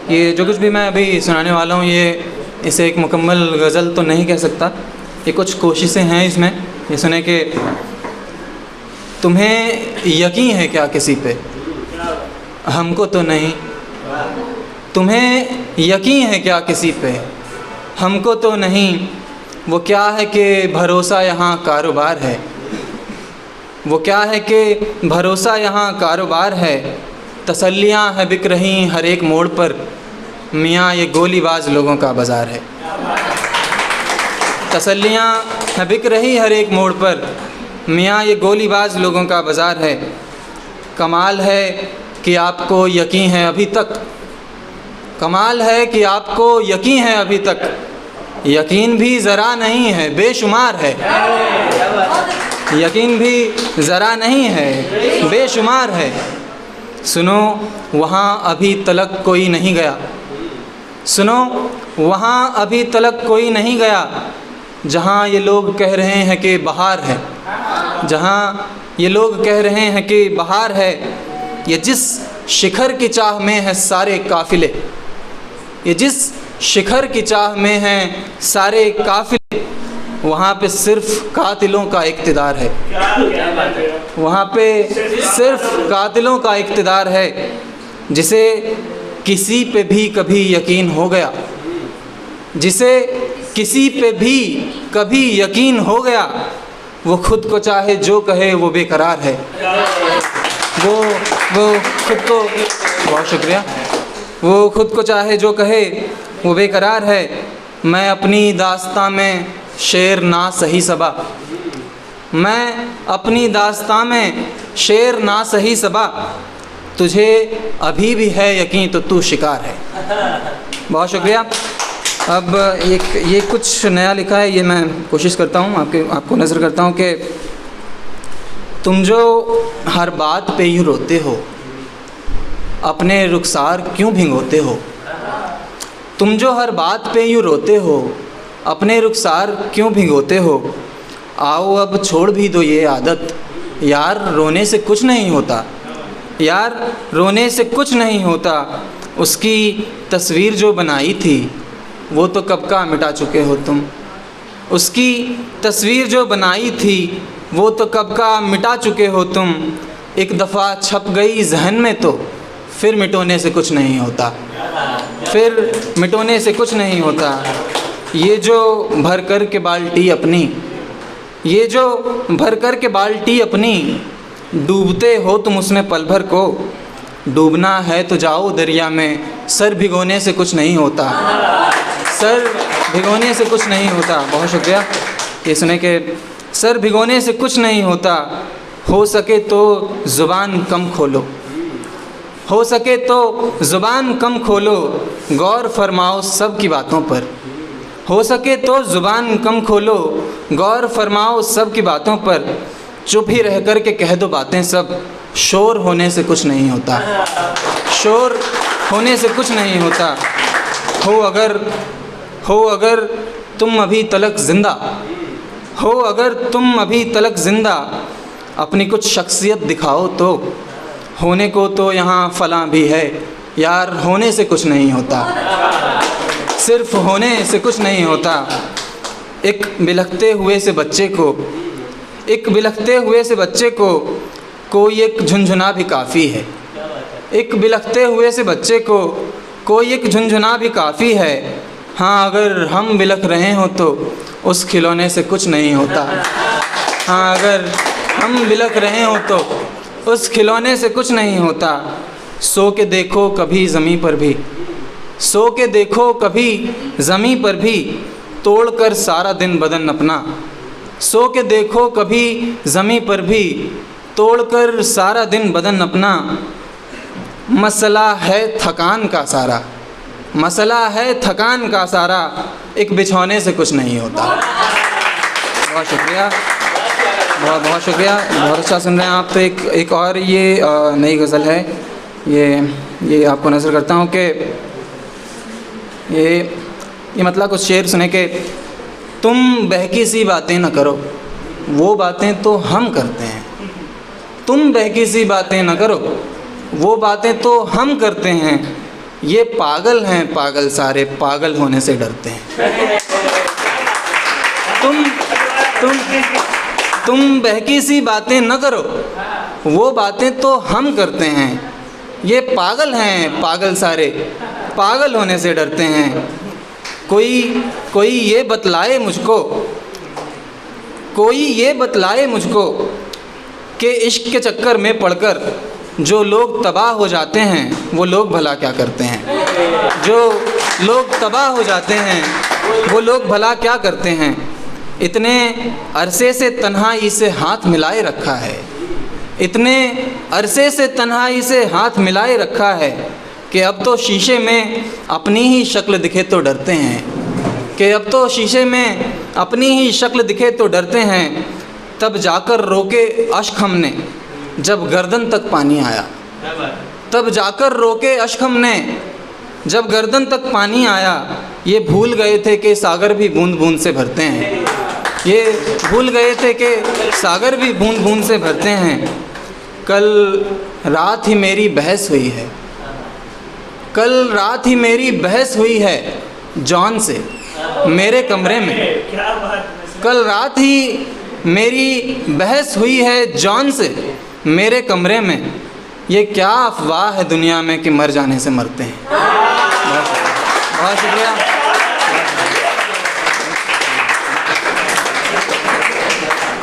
ये जो कुछ भी मैं अभी सुनाने वाला हूँ इसे एक मुकम्मल गज़ल तो नहीं कह सकता। ये कुछ कोशिशें हैं इसमें। ये सुने कि तुम्हें यकीन है क्या किसी पे, हमको तो नहीं। तुम्हें यकीन है क्या किसी पे, हमको तो नहीं। वो क्या है कि भरोसा यहाँ कारोबार है, वो क्या है कि भरोसा यहाँ कारोबार है। तसल्लियाँ है बिक रही हर एक मोड़ पर, मियाँ ये गोलीबाज लोगों का बाज़ार है। तसल्लियाँ है बिक रही हर एक मोड़ पर, मियाँ ये गोलीबाज लोगों का बाज़ार है। कमाल है कि आपको यकीन है अभी तक, कमाल है कि आपको यकीन है अभी तक। यकीन भी ज़रा नहीं है बेशुमार है, यकीन भी ज़रा नहीं है बेशुमार है। सुनो वहाँ अभी तलक कोई नहीं गया, सुनो वहाँ अभी तलक कोई नहीं गया। जहाँ ये लोग कह रहे हैं कि बहार है, जहाँ ये लोग कह रहे हैं कि बहार है। ये जिस शिखर की चाह में है सारे काफ़िले, ये जिस शिखर की चाह में हैं सारे काफ़िले, वहाँ पे सिर्फ़ कातिलों का इक़्तिदार है, वहाँ पे सिर्फ़ कातिलों का इक़्तिदार है। जिसे किसी पे भी कभी यकीन हो गया, जिसे किसी पे भी कभी यकीन हो गया, वो खुद को चाहे जो कहे वो बेकरार है। वो खुद को, बहुत शुक्रिया, वो खुद को चाहे जो कहे वो बेकरार है। मैं अपनी दास्तां में शेर ना सही सबा, मैं अपनी दास्तां में शेर ना सही सबा। तुझे अभी भी है यकीन तो तू शिकार है। बहुत शुक्रिया। अब ये कुछ नया लिखा है, ये मैं कोशिश करता हूँ आपको नज़र करता हूँ कि तुम जो हर बात पे यूँ रोते हो, अपने रुखसार क्यों भिगोते हो। तुम जो हर बात पे यूँ रोते हो, अपने रुखसार क्यों भिगोते हो। आओ अब छोड़ भी दो ये आदत, यार रोने से कुछ नहीं होता, यार रोने से कुछ नहीं होता। उसकी तस्वीर जो बनाई थी वो तो कब का मिटा चुके हो तुम, उसकी तस्वीर जो बनाई थी वो तो कब का मिटा चुके हो तुम। एक दफ़ा छप गई जहन में तो फिर मिटोने से कुछ नहीं होता, फिर मिटोने से कुछ नहीं होता। ये जो भर कर के बाल्टी अपनी, ये जो भर कर के बाल्टी अपनी, डूबते हो तुम उसमें पल भर को। डूबना है तो जाओ दरिया में, सर भिगोने से कुछ नहीं होता, सर भिगोने से कुछ नहीं होता। बहुत शुक्रिया। ये सुने कि सर भिगोने से कुछ नहीं होता। हो सके तो ज़ुबान कम खोलो, हो सके तो ज़ुबान कम खोलो, गौर फरमाओ सब की बातों पर। हो सके तो ज़ुबान कम खोलो, गौर फरमाओ सब की बातों पर। चुप ही रह कर के कह दो बातें सब, शोर होने से कुछ नहीं होता, शोर होने से कुछ नहीं होता। हो अगर तुम अभी तलक ज़िंदा, हो अगर तुम अभी तलक ज़िंदा, अपनी कुछ शख्सियत दिखाओ तो। होने को तो यहाँ फ़लाँ भी है, यार होने से कुछ नहीं होता, सिर्फ़ होने से कुछ नहीं होता। एक बिलखते हुए से बच्चे को, एक बिलखते हुए से बच्चे को कोई एक झुनझुना भी काफ़ी है। एक बिलखते हुए से बच्चे को कोई एक झुनझुना भी काफ़ी है। हाँ अगर हम बिलख रहे हो तो उस खिलौने से कुछ नहीं होता। हाँ अगर हम बिलख रहे हो तो उस खिलौने से कुछ नहीं होता। सो के देखो कभी ज़मीं पर भी, सो के देखो कभी ज़मीं पर भी, तोड़ कर सारा दिन बदन अपना। सो के देखो कभी ज़मीं पर भी, तोड़ कर सारा दिन बदन अपना। मसला है थकान का सारा, मसला है थकान का सारा, एक बिछौने से कुछ नहीं होता। बहुत शुक्रिया, बहुत शुक्रिया, बहुत अच्छा सुन रहे हैं आप। तो एक और ये नई गज़ल है, ये आपको नज़र करता हूँ कि ये मतलब कुछ शेर सुने कि तुम बहकी सी बातें न करो, वो बातें तो हम करते हैं। तुम बहकी सी बातें न करो, वो बातें तो हम करते हैं। ये पागल हैं पागल सारे, पागल होने से डरते हैं। तुम बहकी सी बातें न करो, वो बातें तो हम करते हैं। ये पागल हैं पागल सारे, पागल होने से डरते हैं। कोई ये बतलाए मुझको, कोई ये बतलाए मुझको कि इश्क के चक्कर में पड़कर जो लोग तबाह हो जाते हैं वो लोग भला क्या करते हैं। जो लोग तबाह हो जाते हैं वो लोग भला क्या करते हैं। इतने अरसे से तन्हाई से हाथ मिलाए रखा है, इतने अरसे से तन्हाई से हाथ मिलाए रखा है कि अब तो शीशे में अपनी ही शक्ल दिखे तो डरते हैं, कि अब तो शीशे में अपनी ही शक्ल दिखे तो डरते हैं। तब जाकर रोके अश्क हमने जब गर्दन तक पानी आया, तब जाकर रोके अश्क हमने जब गर्दन तक पानी आया। ये भूल गए थे कि सागर भी बूंद बूंद से भरते हैं, ये भूल गए थे कि सागर भी बूंद बूंद से भरते हैं। कल रात ही मेरी बहस हुई है, कल रात ही मेरी बहस हुई है जॉन से मेरे कमरे में। कल रात ही मेरी बहस हुई है जॉन से मेरे कमरे में। ये क्या अफवाह है दुनिया में कि मर जाने से मरते हैं। बहुत शुक्रिया।